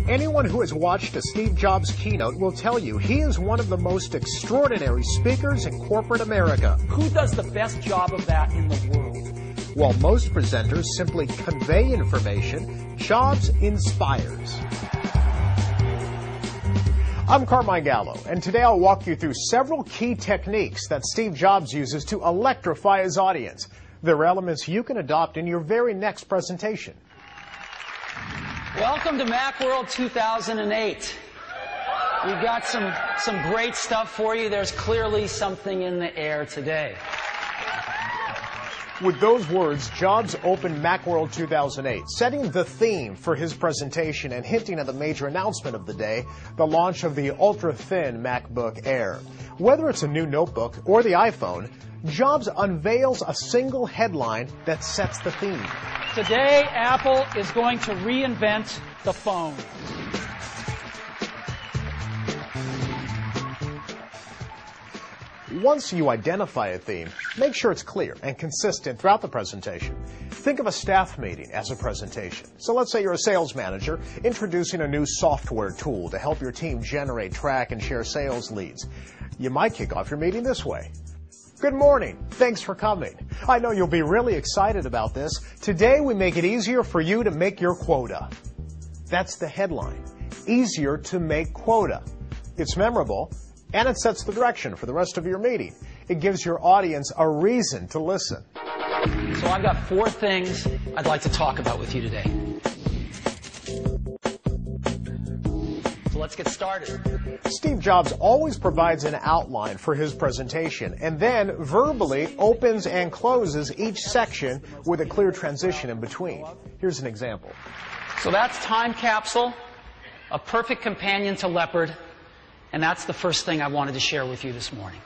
Anyone who has watched a Steve Jobs keynote will tell you he is one of the most extraordinary speakers in corporate America. Who does the best job of that in the world? While most presenters simply convey information, Jobs inspires. I'm Carmine Gallo, and today I'll walk you through several key techniques that Steve Jobs uses to electrify his audience. They're elements you can adopt in your very next presentation. Welcome to Macworld 2008. We've got some great stuff for you. There's clearly something in the air today. With those words, Jobs opened Macworld 2008, setting the theme for his presentation and hinting at the major announcement of the day, the launch of the ultra-thin MacBook Air. Whether it's a new notebook or the iPhone, Jobs unveils a single headline that sets the theme. Today, Apple is going to reinvent the phone. Once you identify a theme, make sure it's clear and consistent throughout the presentation. Think of a staff meeting as a presentation. So let's say you're a sales manager introducing a new software tool to help your team generate, track, and share sales leads. You might kick off your meeting this way. Good morning. Thanks for coming. I know you'll be really excited about this. Today we make it easier for you to make your quota. That's the headline. Easier to make quota. It's memorable, and it sets the direction for the rest of your meeting. It gives your audience a reason to listen. So I've got 4 things I'd like to talk about with you today. So let's get started. Steve Jobs always provides an outline for his presentation and then verbally opens and closes each section with a clear transition in between. Here's an example. So that's Time Capsule, a perfect companion to Leopard, and that's the first thing I wanted to share with you this morning.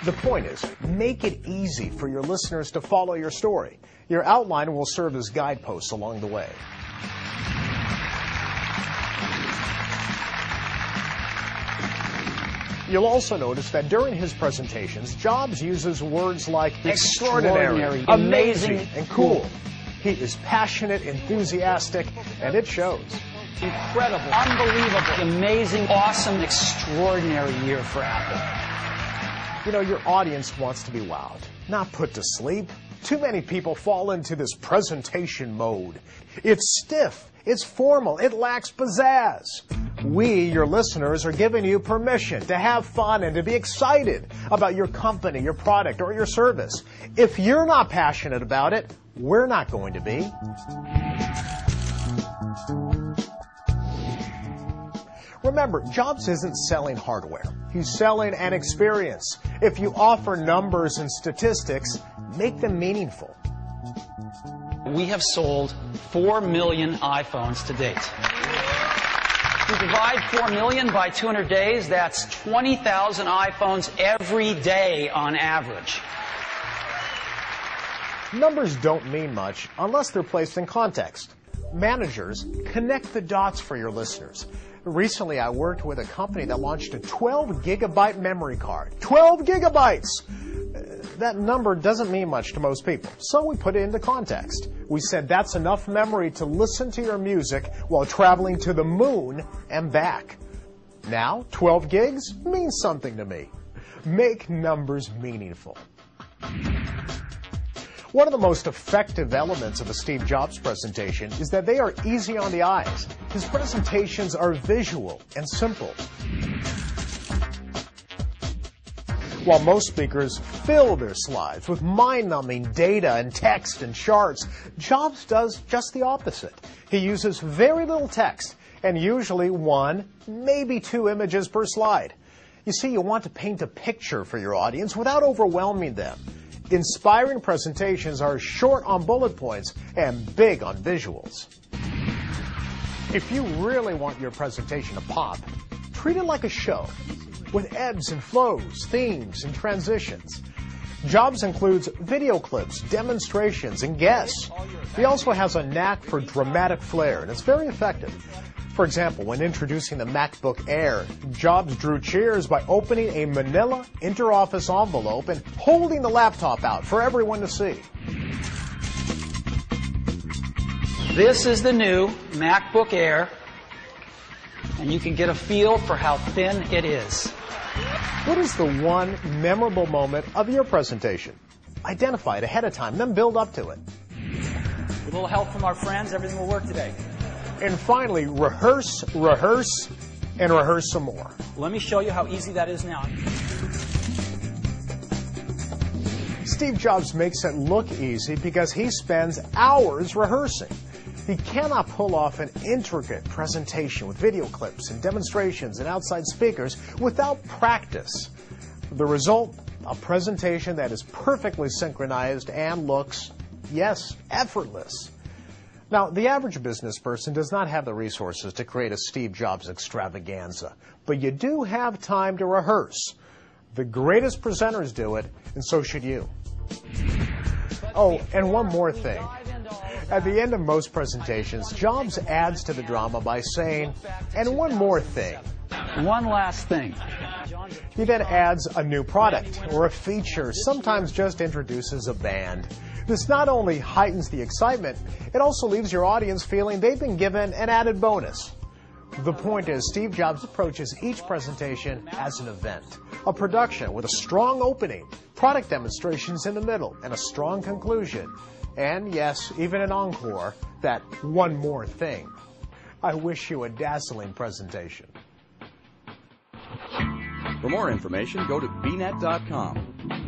The point is, make it easy for your listeners to follow your story. Your outline will serve as guideposts along the way. You'll also notice that during his presentations, Jobs uses words like extraordinary, amazing, and cool. He is passionate, enthusiastic, and it shows. Incredible, unbelievable, amazing, awesome, extraordinary year for Apple. You know, your audience wants to be wowed, not put to sleep. Too many people fall into this presentation mode. It's stiff, it's formal, it lacks pizzazz. We, your listeners, are giving you permission to have fun and to be excited about your company, your product, or your service. If you're not passionate about it, we're not going to be. Remember, Jobs isn't selling hardware. He's selling an experience. If you offer numbers and statistics, make them meaningful. We have sold 4 million iPhones to date. If we divide 4 million by 200 days, that's 20,000 iPhones every day on average. Numbers don't mean much unless they're placed in context. Managers, connect the dots for your listeners. Recently, I worked with a company that launched a 12-gigabyte memory card. 12 gigabytes! That number doesn't mean much to most people, so we put it into context. We said that's enough memory to listen to your music while traveling to the moon and back. Now, 12 gigs means something to me. Make numbers meaningful. One of the most effective elements of a Steve Jobs presentation is that they are easy on the eyes. His presentations are visual and simple. While most speakers fill their slides with mind-numbing data and text and charts, Jobs does just the opposite. He uses very little text and usually 1, maybe 2 images per slide. You see, you want to paint a picture for your audience without overwhelming them. Inspiring presentations are short on bullet points and big on visuals. If you really want your presentation to pop, treat it like a show, with ebbs and flows, themes, and transitions. Jobs includes video clips, demonstrations, and guests. He also has a knack for dramatic flair, and it's very effective. For example, when introducing the MacBook Air, Jobs drew cheers by opening a manila interoffice envelope and holding the laptop out for everyone to see. This is the new MacBook Air, and you can get a feel for how thin it is. What is the one memorable moment of your presentation? Identify it ahead of time, then build up to it. With a little help from our friends, everything will work today. And finally, rehearse, rehearse, and rehearse some more. Let me show you how easy that is now. Steve Jobs makes it look easy because he spends hours rehearsing. He cannot pull off an intricate presentation with video clips and demonstrations and outside speakers without practice. The result, a presentation that is perfectly synchronized and looks, yes, effortless. Now, the average business person does not have the resources to create a Steve Jobs extravaganza, but you do have time to rehearse. The greatest presenters do it, and so should you. Oh, and one more thing. At the end of most presentations, Jobs adds to the drama by saying, and one more thing. One last thing. He then adds a new product or a feature, sometimes just introduces a band. This not only heightens the excitement, it also leaves your audience feeling they've been given an added bonus. The point is, Steve Jobs approaches each presentation as an event, a production with a strong opening, product demonstrations in the middle, and a strong conclusion. And yes, even an encore, that one more thing. I wish you a dazzling presentation. For more information, go to bnet.com.